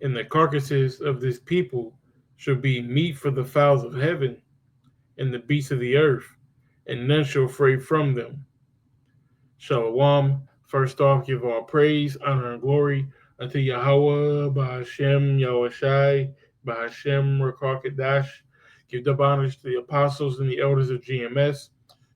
And the carcasses of this people shall be meat for the fowls of heaven and the beasts of the earth, and none shall fray from them. Shalom. First off, give all praise, honor, and glory unto Yahweh, Bahashem, Yahushai, Bahashem, Rakakadash. Give double honors to the apostles and the elders of GMS.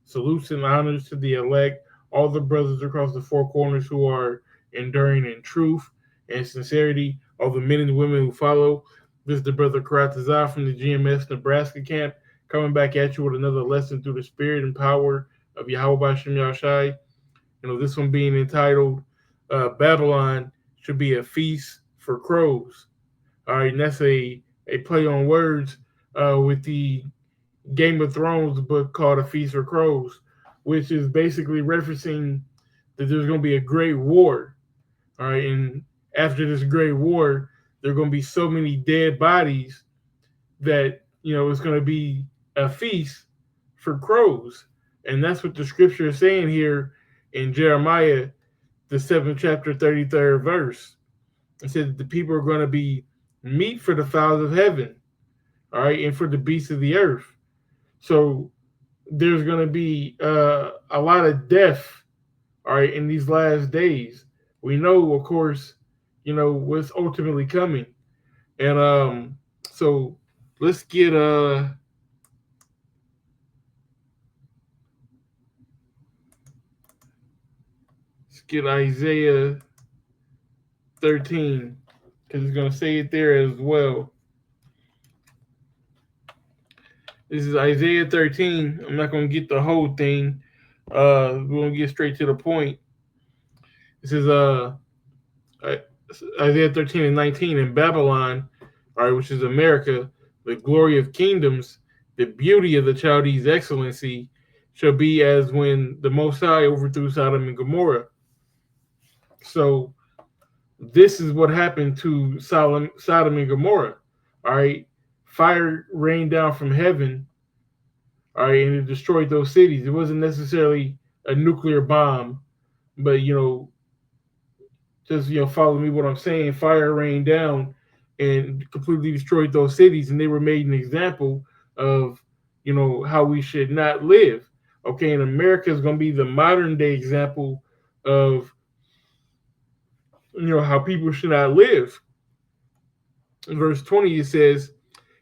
Salutes and honors to the elect, all the brothers across the four corners who are enduring in truth and sincerity, all the men and women who follow. This is the brother Karatazar from the GMS Nebraska camp, coming back at you with another lesson through the spirit and power of Yahweh Bahashem Yahushai. This one being entitled Babylon Should Be a Feast for Crows. All right, and that's a play on words with the Game of Thrones book called A Feast for Crows, which is basically referencing that there's going to be a great war. All right, and after this great war, there are going to be so many dead bodies that, it's going to be a feast for crows. And that's what the scripture is saying here in Jeremiah, the 7th chapter, 33rd verse. It says that the people are going to be meat for the fowls of heaven, all right, and for the beasts of the earth. So there's going to be a lot of death, all right, in these last days. We know, of course, what's ultimately coming. And so let's get Isaiah 13, because it's going to say it there as well. This is Isaiah 13. I'm not going to get the whole thing. We're going to get straight to the point. This is Isaiah 13 and 19. In Babylon, all right, which is America, the glory of kingdoms, the beauty of the Chaldees' excellency shall be as when the Most High overthrew Sodom and Gomorrah. So this is what happened to Sodom and Gomorrah. All right, fire rained down from heaven. All right, and it destroyed those cities. It wasn't necessarily a nuclear bomb, but just follow me what I'm saying. Fire rained down and completely destroyed those cities, and they were made an example of how we should not live. Okay, and America is going to be the modern day example of how people should not live. In verse 20, it says,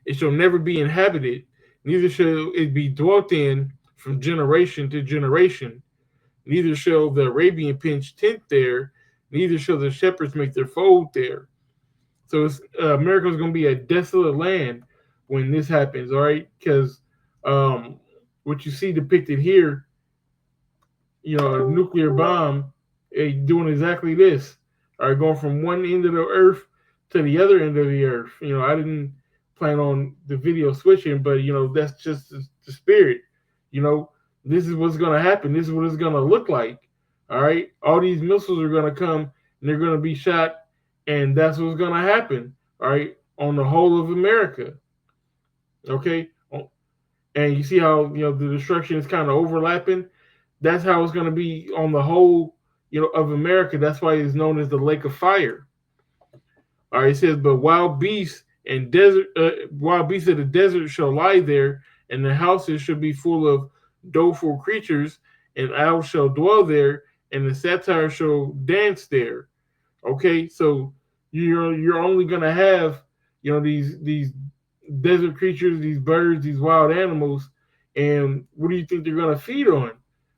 "It shall never be inhabited, neither shall it be dwelt in from generation to generation. Neither shall the Arabian pitch tent there, neither shall the shepherds make their fold there." So America is going to be a desolate land when this happens, all right? Because what you see depicted here, a nuclear bomb doing exactly this. All right, going from one end of the earth to the other end of the earth. I didn't plan on the video switching, but that's just the spirit. This is what's going to happen. This is what it's going to look like. All right, all these missiles are going to come and they're going to be shot, and that's what's going to happen. All right, on the whole of America. Okay, and you see how the destruction is kind of overlapping. That's how it's going to be on the whole, of America. That's why it's known as the Lake of Fire. All right, it says, "But wild beasts of the desert shall lie there, and the houses shall be full of doleful creatures, and owls shall dwell there, and the satyr shall dance there." Okay, so you're only gonna have these desert creatures, these birds, these wild animals, and what do you think they're gonna feed on?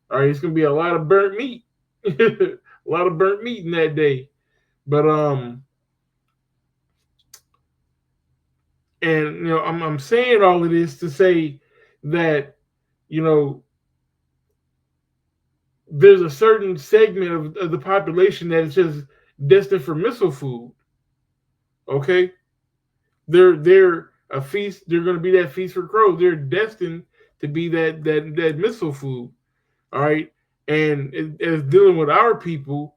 All right, it's gonna be a lot of burnt meat, a lot of burnt meat in that day. But and I'm saying all of this to say that there's a certain segment of the population that is just destined for missile food. Okay, they're a feast. They're going to be that feast for crows. They're destined to be that missile food. All right, and as dealing with our people,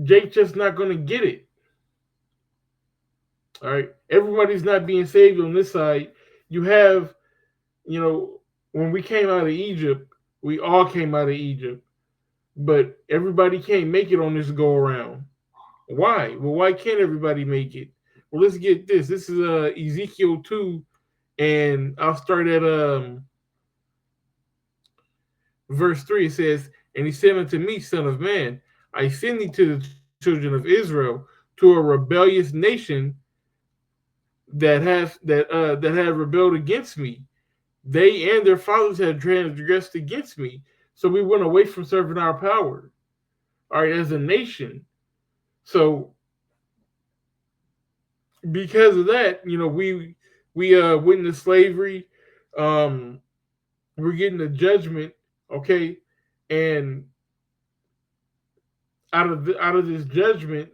Jake's just not going to get it. All right, everybody's not being saved on this side. You have, when we came out of Egypt, we all came out of Egypt, but everybody can't make it on this go around. Why? Well, why can't everybody make it? Well, let's get this. This is Ezekiel 2, and I'll start at verse 3. It says, "And he said unto me, Son of man, I send thee to the children of Israel, to a rebellious nation that have rebelled against me. They and their fathers had transgressed against me. So we went away from serving our power, all right, as a nation. So because of that, we witnessed slavery. Um, we're getting a judgment, okay, and out of this judgment,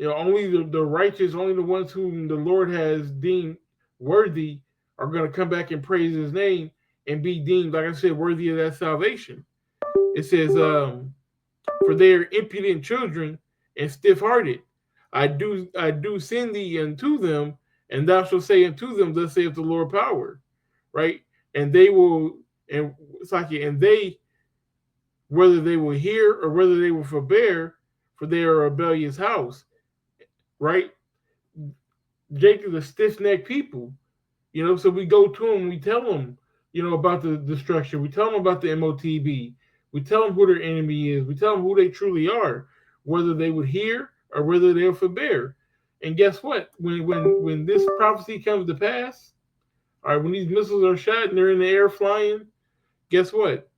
only the righteous, only the ones whom the Lord has deemed worthy are going to come back and praise His name and be deemed, like I said, worthy of that salvation. It says, "For they are impudent children and stiff-hearted. I do send thee unto them, and thou shalt say unto them, Thus saith the Lord power." Right, and they will, and it's like, and they, whether they will hear or whether they will forbear, for they are a rebellious house. Right, Jacob, the stiff-necked people. So we go to them, we tell them, about the destruction. We tell them about the MOTB. We tell them who their enemy is. We tell them who they truly are, whether they would hear or whether they'll forbear. And guess what? When this prophecy comes to pass, all right, when these missiles are shot and they're in the air flying, guess what?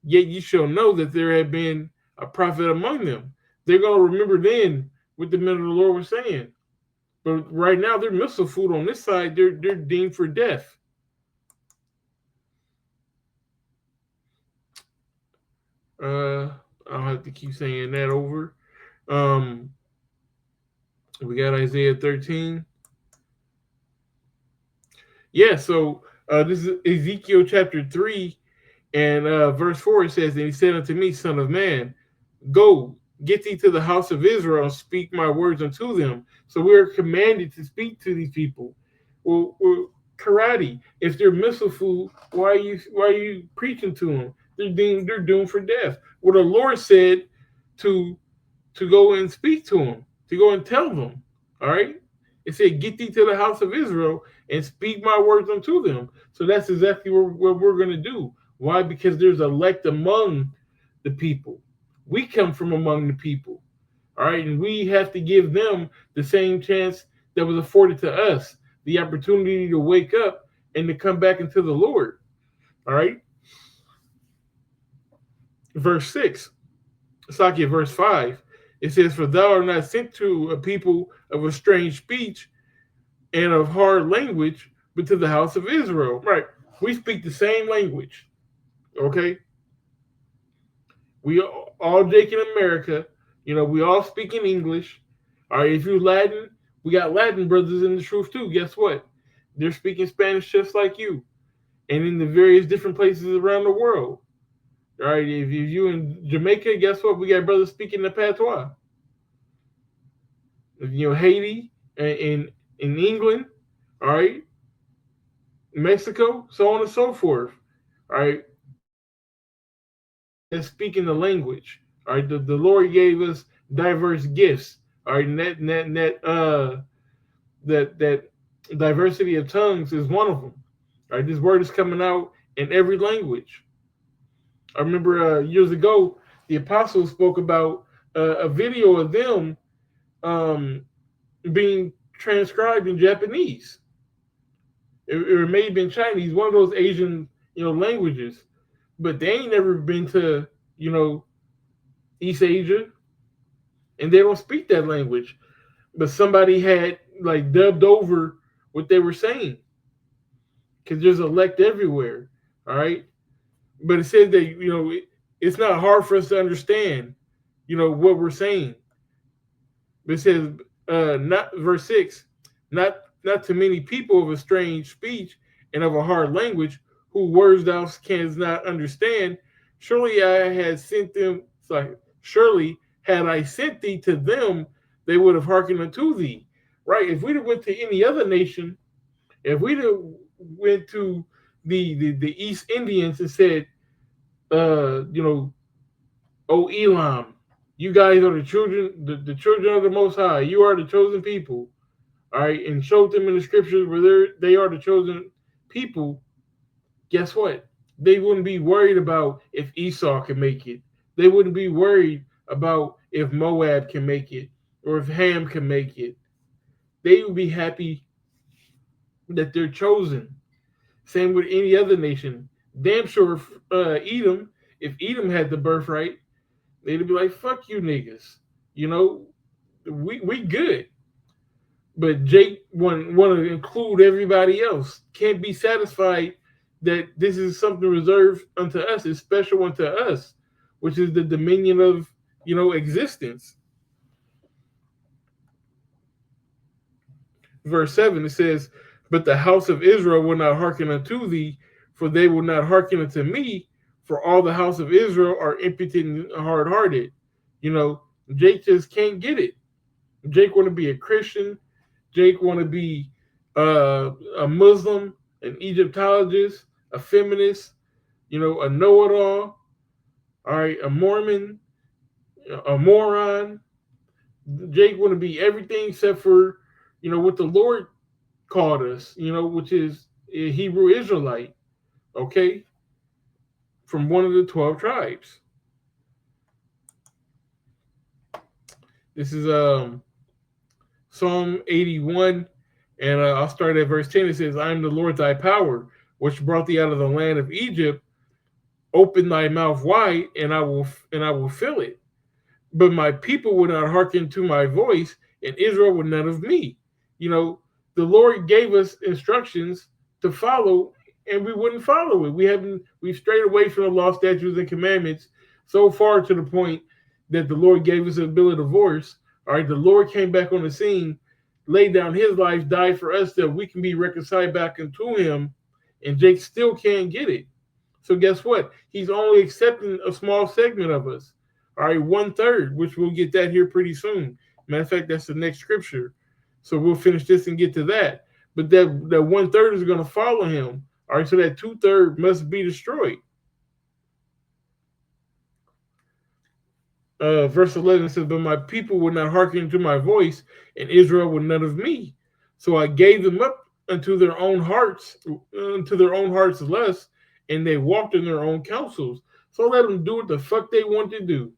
Yet you shall know that there had been a prophet among them. They're going to remember then what the men of the Lord were saying. But right now, they're missile food on this side. They're deemed for death. I'll have to keep saying that over. Um, we got Isaiah 13. Yeah, so this is Ezekiel chapter 3 and verse 4. It says, "And he said unto me, Son of man, go, get thee to the house of Israel, and speak my words unto them." So we are commanded to speak to these people. Well, karate. If they're missile food, why are you preaching to them? They're doomed for death. Well, the Lord said to go and speak to them, to go and tell them. All right. It said, "Get thee to the house of Israel and speak my words unto them." So that's exactly what we're going to do. Why? Because there's elect among the people. We come from among the people. All right. And we have to give them the same chance that was afforded to us, the opportunity to wake up and to come back into the Lord. All right. Verse 6. Saki, verse 5. It says, "For thou art not sent to a people of a strange speech and of hard language, but to the house of Israel." Right. We speak the same language. Okay. We all Jake in America. We all speak in English. All right. If you're Latin, we got Latin brothers in the truth too. Guess what? They're speaking Spanish just like you, and in the various different places around the world. All right. If you in Jamaica, guess what? We got brothers speaking the patois. Haiti and in England, all right, Mexico, so on and so forth. All right, and speaking the language. All right, the Lord gave us diverse gifts. All right, and that diversity of tongues is one of them. All right, this word is coming out in every language. I remember years ago, the apostles spoke about a video of them um, being transcribed in Japanese. It may have been Chinese, one of those Asian, languages, but they ain't never been to, East Asia, and they don't speak that language. But somebody had like dubbed over what they were saying, because there's elect everywhere. All right, but it says that it's not hard for us to understand, what we're saying. But it says, not verse 6, not to many people of a strange speech and of a hard language, whose words thou canst not understand. Surely I had sent them. Sorry, surely had I sent thee to them, they would have hearkened unto thee. Right? If we'd have went to any other nation, if we'd have went to the East Indians and said, "Oh Elam," You guys are the children, the children of the Most High. You are the chosen people. All right, and showed them in the scriptures where they are the chosen people. Guess what? They wouldn't be worried about if Esau can make it. They wouldn't be worried about if Moab can make it or if Ham can make it. They would be happy that they're chosen. Same with any other nation. Damn sure Edom, if Edom had the birthright, they'd be like, fuck you niggas. You know, we good. But Jake want to include everybody else. Can't be satisfied that this is something reserved unto us. It's special unto us, which is the dominion of existence. Verse 7 it says, "But the house of Israel will not hearken unto thee, for they will not hearken unto me. For all the house of Israel are impotent and hard hearted." You know, Jake just can't get it. Jake want to be a Christian. Jake want to be a Muslim, an Egyptologist, a feminist, a know-it-all, all right, a Mormon, a moron. Jake want to be everything except for, what the Lord called us, which is a Hebrew Israelite, okay, from one of the 12 tribes. This is Psalm 81, and I'll start at verse 10. It says, "I am the Lord thy power, which brought thee out of the land of Egypt. Open thy mouth wide, and I will fill it. But my people would not hearken to my voice, and Israel would none of me." The Lord gave us instructions to follow, and we wouldn't follow it. We've strayed away from the law, statutes, and commandments so far to the point that the Lord gave us a bill of divorce. All right, the Lord came back on the scene, laid down his life, died for us that we can be reconciled back into him, and Jake still can't get it. So guess what? He's only accepting a small segment of us. All right, 1/3, which we'll get that here pretty soon. Matter of fact, that's the next scripture. So we'll finish this and get to that. But that 1/3 is going to follow him. All right, so that 2/3 must be destroyed. Verse 11 says, "But my people would not hearken to my voice, and Israel would none of me. So I gave them up unto their own hearts, lust, and they walked in their own counsels." So let them do what the fuck they want to do.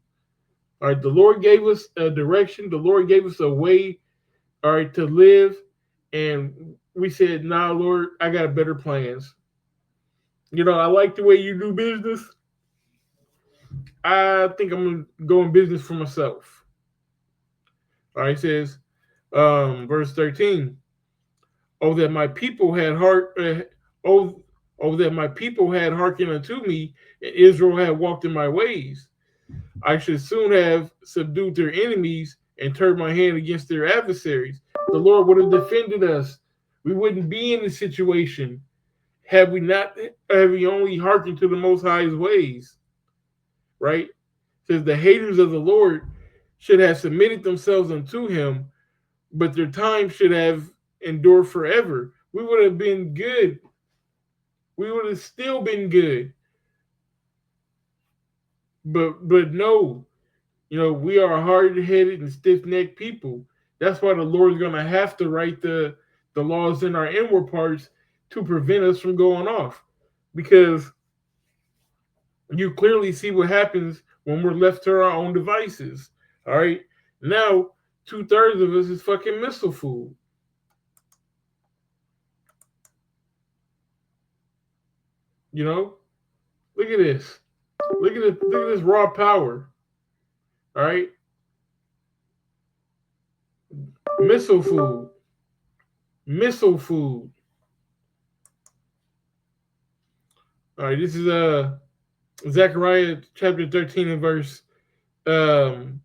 All right, the Lord gave us a direction. The Lord gave us a way, all right, to live. And we said, "Nah, Lord, I got better plans. I like the way you do business. I think I'm going to go in business for myself." All right, it says, verse 13, "Oh, that my people had that my people had hearkened unto me, and Israel had walked in my ways. I should soon have subdued their enemies and turned my hand against their adversaries." The Lord would have defended us. We wouldn't be in this situation had we only hearkened to the Most High's ways. Right? It says the haters of the Lord should have submitted themselves unto him, but their time should have endured forever. We would have been good. We would have still been good. But no, we are hard-headed and stiff-necked people. That's why the Lord's going to have to write the laws in our inward parts to prevent us from going off. Because you clearly see what happens when we're left to our own devices. All right? Now, 2/3 of us is fucking missile food. Look at this. Look at this raw power. All right? Missile food. Missile food. All right, this is Zechariah chapter 13 and verse 8.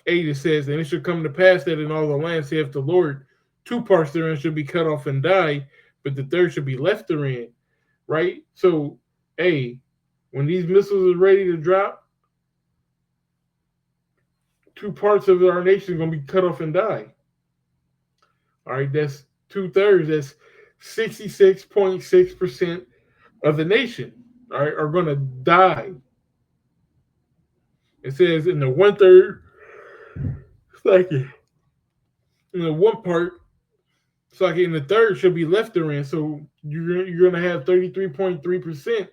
It says, "And it shall come to pass that in all the land, saith the Lord, 2 parts therein shall be cut off and die, but the third shall be left therein." Right? So, hey, when these missiles are ready to drop, 2 parts of our nation are going to be cut off and die. All right, that's 2/3. That's 66.6% of the nation, all right, are going to die. It says, in the 1/3 like one part, it's like in the third should be left therein. So you're gonna have 33.3%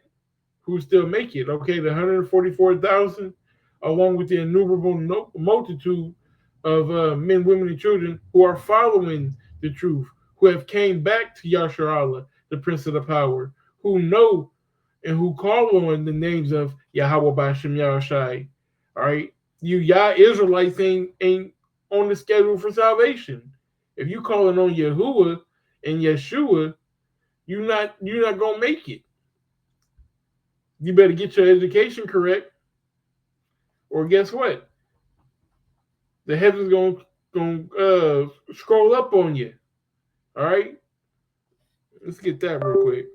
who still make it. Okay, the 144,000, along with the innumerable multitude of men, women, and children who are following the truth, who have came back to Yashar Allah, the Prince of the Power, who know and who call on the names of Yahweh Bashem Yahushai. All right, you Yah Israelites ain't on the schedule for salvation. If you calling on Yahuwah and Yeshua, you're not gonna make it. You better get your education correct, or guess what? The heavens gonna scroll up on you. All right, let's get that real quick.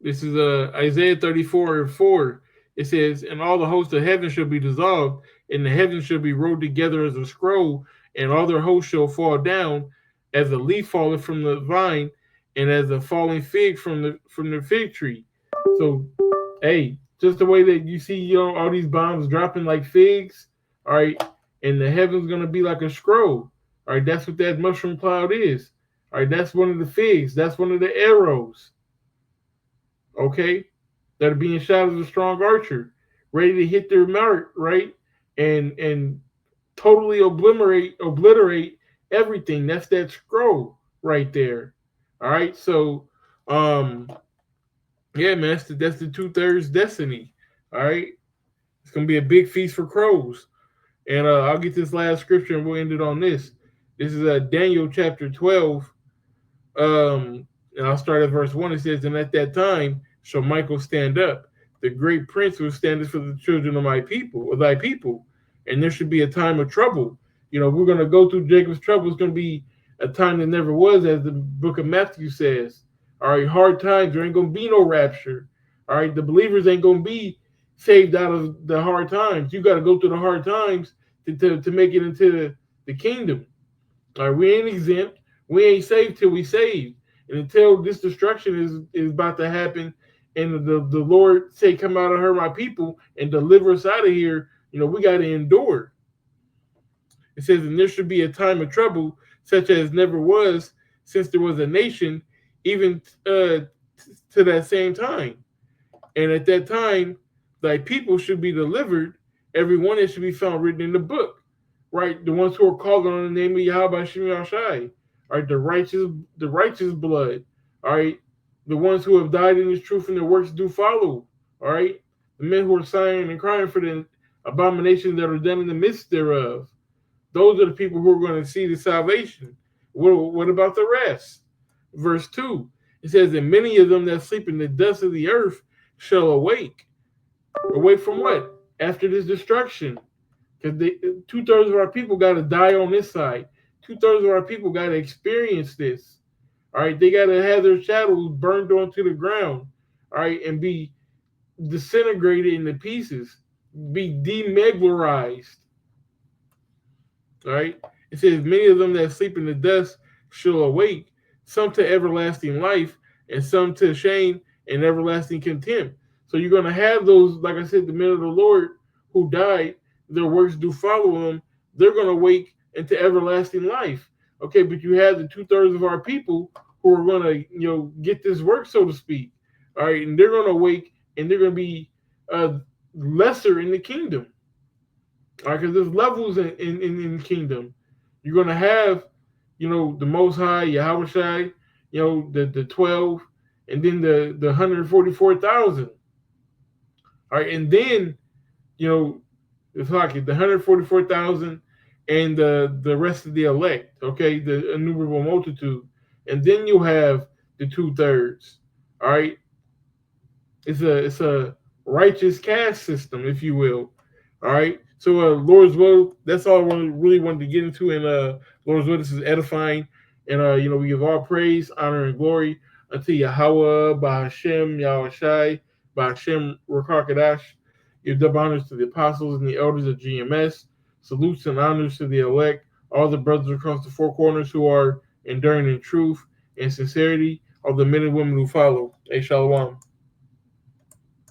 This is Isaiah 34:4. It says, "And all the hosts of heaven shall be dissolved, and the heavens shall be rolled together as a scroll, and all their hosts shall fall down, as a leaf falleth from the vine, and as a falling fig from the fig tree." So, hey, just the way that you see, all these bombs dropping like figs, all right, and the heaven's gonna be like a scroll. All right, that's what that mushroom cloud is. All right, that's one of the figs. That's one of the arrows. Okay, that are being shot as a strong archer, ready to hit their mark, right? And totally obliterate everything. That's that scroll right there. All right, so yeah, man, that's the 2/3 destiny. All right, it's gonna be a big feast for crows. And I'll get this last scripture and we'll end it on this. This is Daniel chapter 12. And I'll start at verse 1. It says, "And at that time shall Michael stand up, the great prince who standeth for the children of my people, of thy people. And there should be a time of trouble." We're going to go through Jacob's trouble. It's going to be a time that never was, as the book of Matthew says. All right, hard times. There ain't going to be no rapture. All right, the believers ain't going to be saved out of the hard times. You got to go through the hard times to make it into the kingdom. All right, we ain't exempt. We ain't saved till we saved. And until this destruction is about to happen, and the Lord say, "Come out of her, my people, and deliver us out of here," we got to endure. It says, "And there should be a time of trouble, such as never was since there was a nation, even to that same time. And at that time, thy people should be delivered, every one that should be found written in the book." Right, the ones who are called on the name of Yahweh Shem Shai, all right, the righteous blood, all right, the ones who have died in His truth and their works do follow, all right, the men who are sighing and crying for the abominations that are done in the midst thereof. Those are the people who are going to see the salvation. What about the rest? Verse 2, it says, "And many of them that sleep in the dust of the earth shall awake." Awake from what? After this destruction. Because 2/3 of our people got to die on this side. 2/3 of our people got to experience this. All right, they got to have their shadows burned onto the ground. All right, and be disintegrated into pieces, be demeglarized. All right, it says, "Many of them that sleep in the dust shall awake, some to everlasting life, and some to shame and everlasting contempt." So you're going to have those, like I said, the men of the Lord who died, their works do follow them. They're going to wake into everlasting life. Okay, but you have the 2/3 of our people who are going to, get this work, so to speak. All right, and they're going to wake and they're going to be lesser in the kingdom. All right, because there's levels in the kingdom. You're going to have, the Most High, Yahweh Shai, the 12, and then the 144,000. All right, and then, it's like the 144,000 and the rest of the elect, okay, the innumerable multitude. And then you have the 2/3. All right. It's a righteous caste system, if you will. All right. So Lord's will, that's all I really wanted to get into. And Lord's will, this is edifying. And we give all praise, honor, and glory unto Yahweh, Bahashem, Yahushai, Bahashem, Rakakadash. Give double honors to the apostles and the elders of GMS. Salutes and honors to the elect, All the brothers across the four corners who are enduring in truth and sincerity are the men and women who follow. A Shalom.